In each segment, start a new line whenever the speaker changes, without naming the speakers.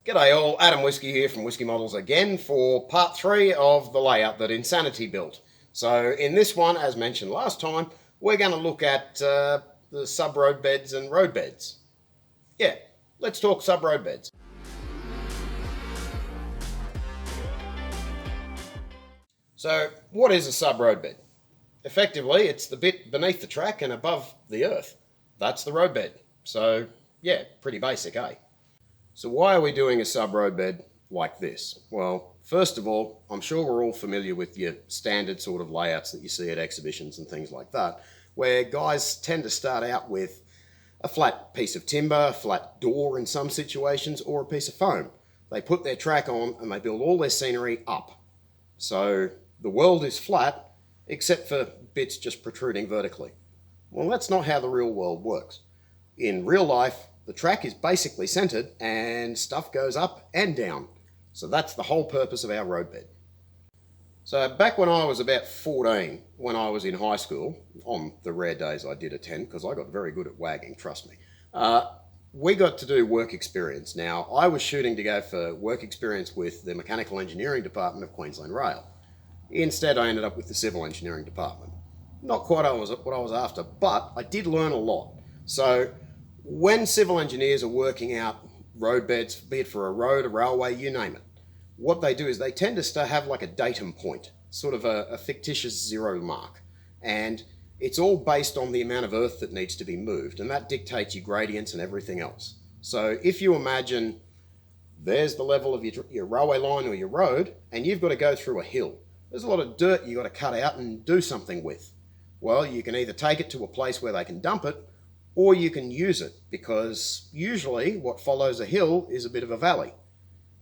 G'day all, Adam Whiskey here from Whiskey Models again for part 3 of the layout that Insanity built. So in this one, as mentioned last time, we're going to look at the sub-road beds and road beds. Yeah, let's talk sub-road beds. So what is a sub-road bed? Effectively, it's the bit beneath the track and above the earth. That's the road bed. So yeah, pretty basic, eh? So why are we doing a sub-road bed like this? Well, first of all, I'm sure we're all familiar with your standard sort of layouts that you see at exhibitions and things like that, where guys tend to start out with a flat piece of timber, a flat door in some situations, or a piece of foam. They put their track on and they build all their scenery up. So the world is flat, except for bits just protruding vertically. Well, that's not how the real world works. In real life, the track is basically centered and stuff goes up and down. So that's the whole purpose of our road bed. So back when I was about 14, when I was in high school, on the rare days I did attend, because I got very good at wagging, trust me, we got to do work experience. Now, I was shooting to go for work experience with the Mechanical Engineering Department of Queensland Rail. Instead, I ended up with the Civil Engineering Department. Not quite what I was after, but I did learn a lot. So when civil engineers are working out road beds, be it for a road, a railway, you name it, what they do is they tend to have like a datum point, sort of a fictitious zero mark. And it's all based on the amount of earth that needs to be moved, and that dictates your gradients and everything else. So if you imagine there's the level of your railway line or your road, and you've got to go through a hill. There's a lot of dirt you've got to cut out and do something with. Well, you can either take it to a place where they can dump it, or you can use it, because usually what follows a hill is a bit of a valley,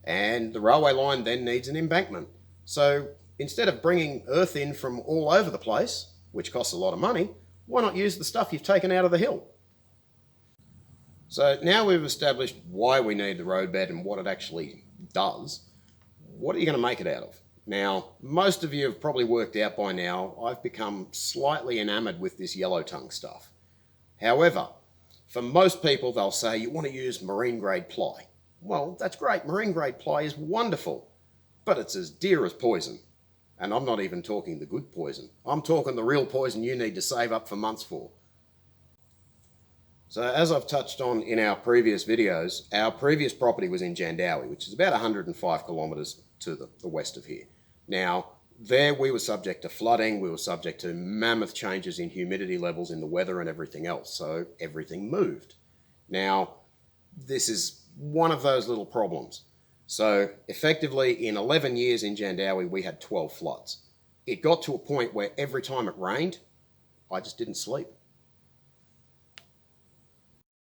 and the railway line then needs an embankment. So instead of bringing earth in from all over the place, which costs a lot of money, why not use the stuff you've taken out of the hill? So now we've established why we need the road bed and what it actually does. What are you going to make it out of? Now, most of you have probably worked out by now, I've become slightly enamored with this yellow tongue stuff. However, for most people, they'll say you want to use marine grade ply. Well, that's great. Marine grade ply is wonderful, but it's as dear as poison. And I'm not even talking the good poison. I'm talking the real poison you need to save up for months for. So as I've touched on in our previous videos, our previous property was in Jandowae, which is about 105 kilometres to the west of here. Now, there we were subject to flooding, we were subject to mammoth changes in humidity levels in the weather and everything else, so everything moved. Now, this is one of those little problems. So effectively, in 11 years in Jandowae, we had 12 floods. It got to a point where every time it rained, I just didn't sleep.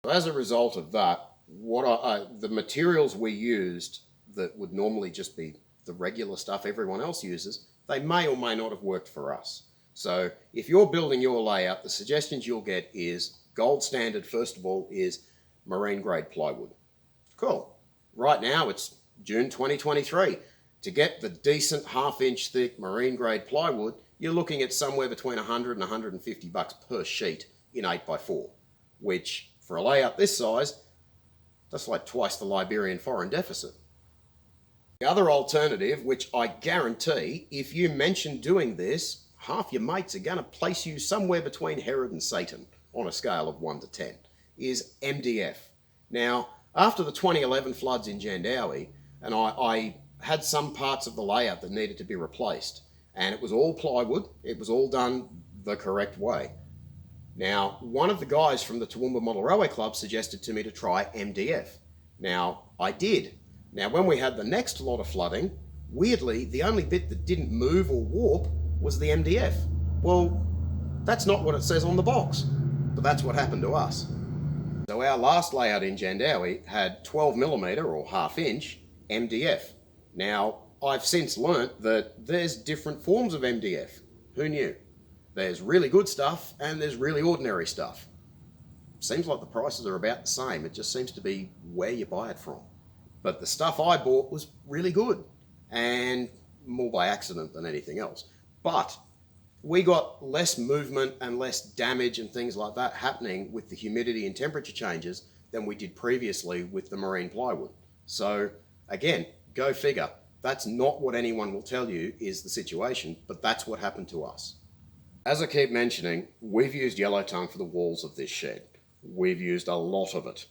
As a result of that, the materials we used that would normally just be the regular stuff everyone else uses, they may or may not have worked for us. So if you're building your layout, the suggestions you'll get is gold standard, first of all, is marine grade plywood. Cool. Right now it's June 2023. To get the decent half-inch thick marine grade plywood, you're looking at somewhere between 100 and 150 bucks per sheet in 8x4, which for a layout this size, that's like twice the Liberian foreign deficit. The other alternative, which I guarantee, if you mention doing this, half your mates are going to place you somewhere between Herod and Satan on a scale of 1 to 10, is MDF. Now, after the 2011 floods in Jandowae, and I had some parts of the layout that needed to be replaced, and it was all plywood, it was all done the correct way. Now, one of the guys from the Toowoomba Model Railway Club suggested to me to try MDF. Now, I did. Now, when we had the next lot of flooding, weirdly, the only bit that didn't move or warp was the MDF. Well, that's not what it says on the box, but that's what happened to us. So our last layout in Jandowae had 12mm or half-inch MDF. Now, I've since learnt that there's different forms of MDF. Who knew? There's really good stuff and there's really ordinary stuff. Seems like the prices are about the same. It just seems to be where you buy it from. But the stuff I bought was really good, and more by accident than anything else. But we got less movement and less damage and things like that happening with the humidity and temperature changes than we did previously with the marine plywood. So Again, go figure. That's not what anyone will tell you is the situation, but that's what happened to us. As I keep mentioning, we've used yellow tongue for the walls of this shed. We've used a lot of it.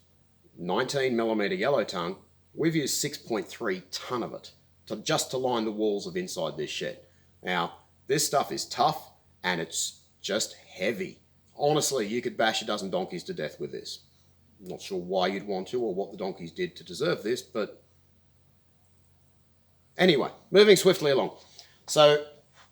19mm yellow tongue, we've used 6.3 tonne of it just to line the walls of inside this shed. Now, this stuff is tough and it's just heavy. Honestly, you could bash a dozen donkeys to death with this. I'm not sure why you'd want to or what the donkeys did to deserve this, but anyway, moving swiftly along. So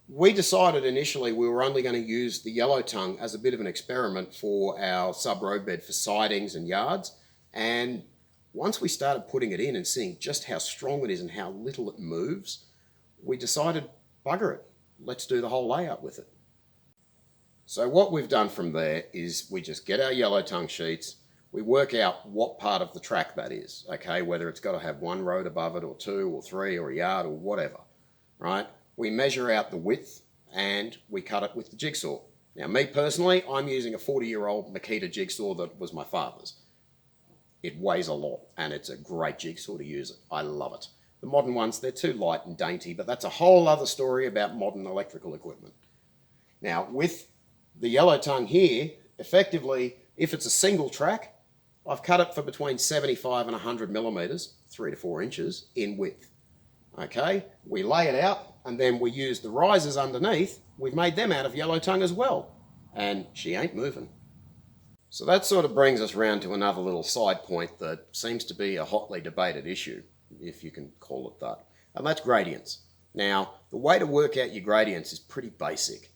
we decided initially we were only going to use the yellow tongue as a bit of an experiment for our sub road bed for sidings and yards. And once we started putting it in and seeing just how strong it is and how little it moves, we decided, bugger it, let's do the whole layout with it. So what we've done from there is we just get our yellow tongue sheets, we work out what part of the track that is, okay, whether it's got to have one road above it or two or three or a yard or whatever, right? We measure out the width and we cut it with the jigsaw. Now, me personally, I'm using a 40-year-old Makita jigsaw that was my father's. It weighs a lot and it's a great jigsaw to use it. I love it. The modern ones, they're too light and dainty, but that's a whole other story about modern electrical equipment. Now, with the yellow tongue here, effectively, if it's a single track, I've cut it for between 75 and 100 millimeters, 3 to 4 inches in width. Okay, we lay it out and then we use the risers underneath. We've made them out of yellow tongue as well. And she ain't moving. So that sort of brings us round to another little side point that seems to be a hotly debated issue, if you can call it that. And that's gradients. Now, the way to work out your gradients is pretty basic.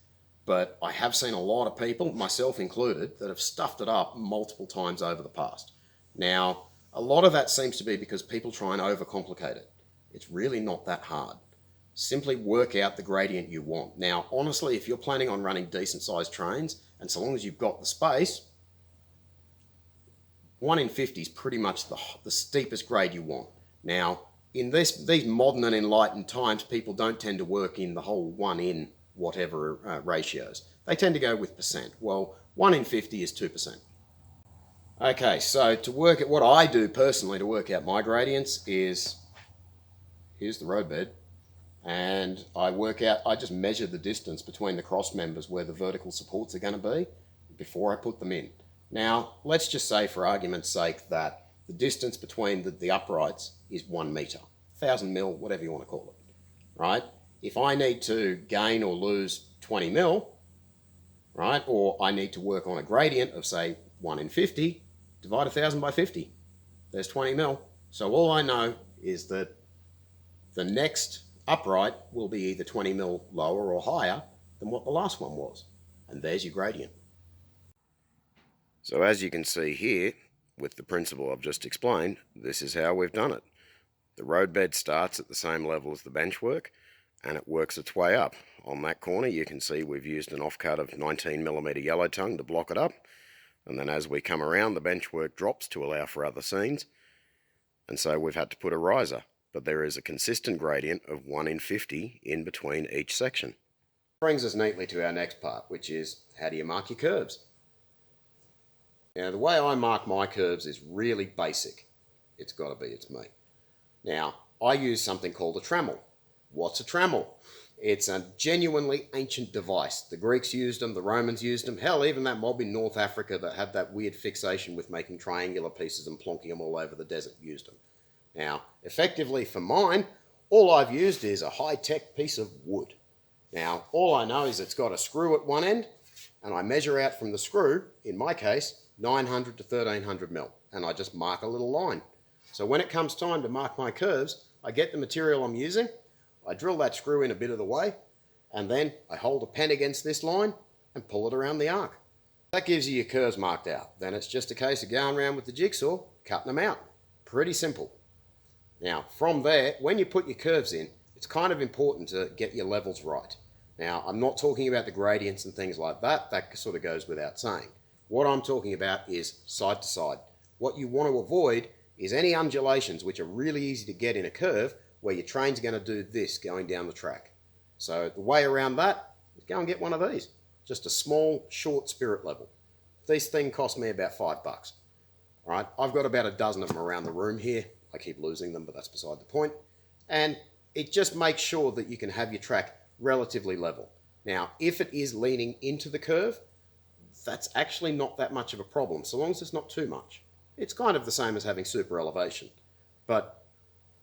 But I have seen a lot of people, myself included, that have stuffed it up multiple times over the past. Now, a lot of that seems to be because people try and overcomplicate it. It's really not that hard. Simply work out the gradient you want. Now, honestly, if you're planning on running decent sized trains, and so long as you've got the space, 1 in 50 is pretty much the steepest grade you want. Now, in these modern and enlightened times, people don't tend to work in the whole 1 in whatever ratios. They tend to go with percent. Well, 1 in 50 is 2%. Okay, so to work at what I do personally to work out my gradients is, here's the road bed, and I just measure the distance between the cross members where the vertical supports are going to be before I put them in. Now, let's just say for argument's sake that the distance between the uprights is 1 meter, 1,000 mil, whatever you want to call it, right? If I need to gain or lose 20 mil, right, or I need to work on a gradient of say 1 in 50, divide 1,000 by 50, there's 20 mil. So all I know is that the next upright will be either 20 mil lower or higher than what the last one was. And there's your gradient. So as you can see here, with the principle I've just explained, this is how we've done it. The road bed starts at the same level as the benchwork, and it works its way up. On that corner you can see we've used an offcut of 19mm yellow tongue to block it up, and then as we come around the benchwork drops to allow for other scenes, and so we've had to put a riser, but there is a consistent gradient of 1 in 50 in between each section. Brings us neatly to our next part, which is how do you mark your curves? Now, the way I mark my curves is really basic. It's got to be, it's me. Now, I use something called a trammel. What's a trammel? It's a genuinely ancient device. The Greeks used them, the Romans used them, hell, even that mob in North Africa that had that weird fixation with making triangular pieces and plonking them all over the desert used them. Now, effectively for mine, all I've used is a high-tech piece of wood. Now, all I know is it's got a screw at one end, and I measure out from the screw, in my case, 900 to 1300 mil, and I just mark a little line. So when it comes time to mark my curves, I get the material I'm using, I drill that screw in a bit of the way, and then I hold a pen against this line and pull it around the arc. That gives you your curves marked out. Then it's just a case of going around with the jigsaw, cutting them out. Pretty simple. Now, from there, when you put your curves in, it's kind of important to get your levels right. Now, I'm not talking about the gradients and things like that. That sort of goes without saying. What I'm talking about is side to side. What you want to avoid is any undulations, which are really easy to get in a curve, where your train's going to do this going down the track. So the way around that is go and get one of these. Just a small, short spirit level. This thing cost me about $5. All right, I've got about a dozen of them around the room here. I keep losing them, but that's beside the point. And it just makes sure that you can have your track relatively level. Now, if it is leaning into the curve, that's actually not that much of a problem, so long as it's not too much. It's kind of the same as having super elevation, but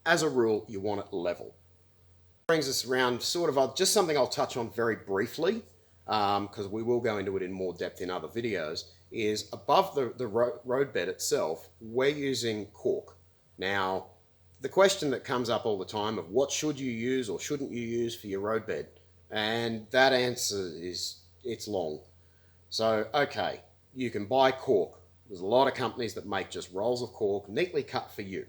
as a rule, you want it level. Brings us around sort of just something I'll touch on very briefly, because we will go into it in more depth in other videos, is above the road bed itself, we're using cork. Now, the question that comes up all the time of what should you use or shouldn't you use for your road bed, and that answer is, it's long. So, okay, you can buy cork. There's a lot of companies that make just rolls of cork neatly cut for you.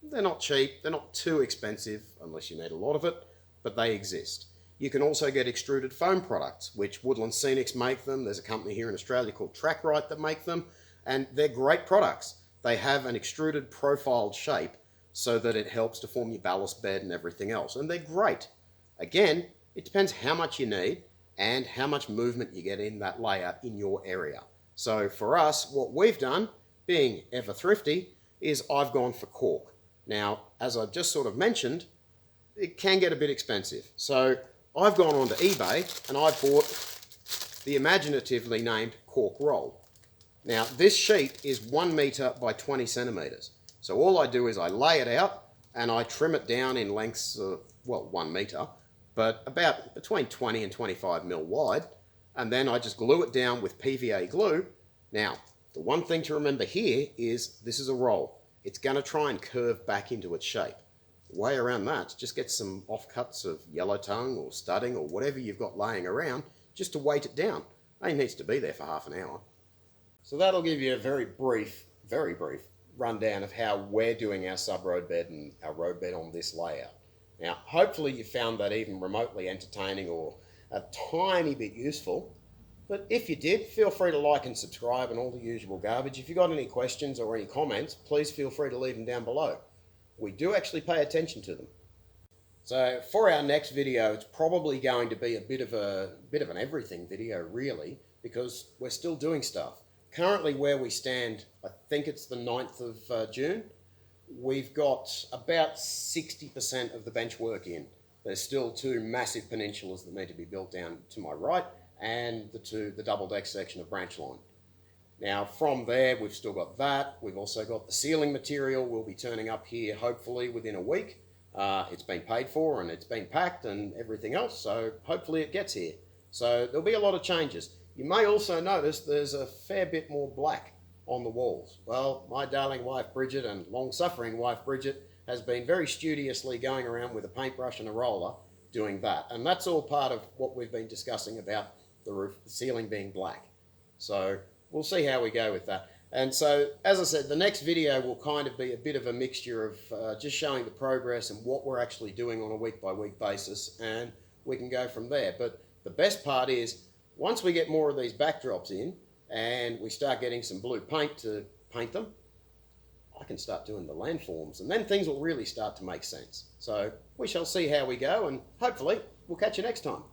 They're not cheap, they're not too expensive unless you need a lot of it, but they exist. You can also get extruded foam products, which Woodland Scenics make them. There's a company here in Australia called TrackRite that make them, and they're great products. They have an extruded profiled shape so that it helps to form your ballast bed and everything else, and they're great. Again, it depends how much you need and how much movement you get in that layer in your area. So for us, what we've done, being ever thrifty, is I've gone for cork. Now, as I've just sort of mentioned, it can get a bit expensive. So I've gone onto eBay and I've bought the imaginatively named cork roll. Now, this sheet is 1 meter by 20 centimeters. So all I do is I lay it out and I trim it down in lengths of, well, 1 meter, but about between 20 and 25 mil wide. And then I just glue it down with PVA glue. Now, the one thing to remember here is this is a roll. It's going to try and curve back into its shape. The way around that, just get some offcuts of yellow tongue or studding or whatever you've got laying around just to weight it down. It needs to be there for half an hour. So that'll give you a very brief rundown of how we're doing our sub road bed and our road bed on this layout. Now, hopefully you found that even remotely entertaining or a tiny bit useful. But if you did, feel free to like and subscribe and all the usual garbage. If you've got any questions or any comments, please feel free to leave them down below. We do actually pay attention to them. So for our next video, it's probably going to be a bit of an everything video, really, because we're still doing stuff. Currently where we stand, I think it's the 9th of June, we've got about 60% of the bench work in. There's still 2 massive peninsulas that need to be built down to my right, and the double deck section of branch line. Now from there, we've still got that. We've also got the ceiling material will be turning up here hopefully within a week. It's been paid for and it's been packed and everything else, so hopefully it gets here. So there'll be a lot of changes. You may also notice there's a fair bit more black on the walls. Well, my darling wife Bridget and long-suffering wife Bridget has been very studiously going around with a paintbrush and a roller doing that. And that's all part of what we've been discussing about the ceiling being black. So we'll see how we go with that. And so, as I said, the next video will kind of be a bit of a mixture of just showing the progress and what we're actually doing on a week-by-week basis, and we can go from there. But the best part is, once we get more of these backdrops in and we start getting some blue paint to paint them, I can start doing the landforms, and then things will really start to make sense. So we shall see how we go, and hopefully we'll catch you next time.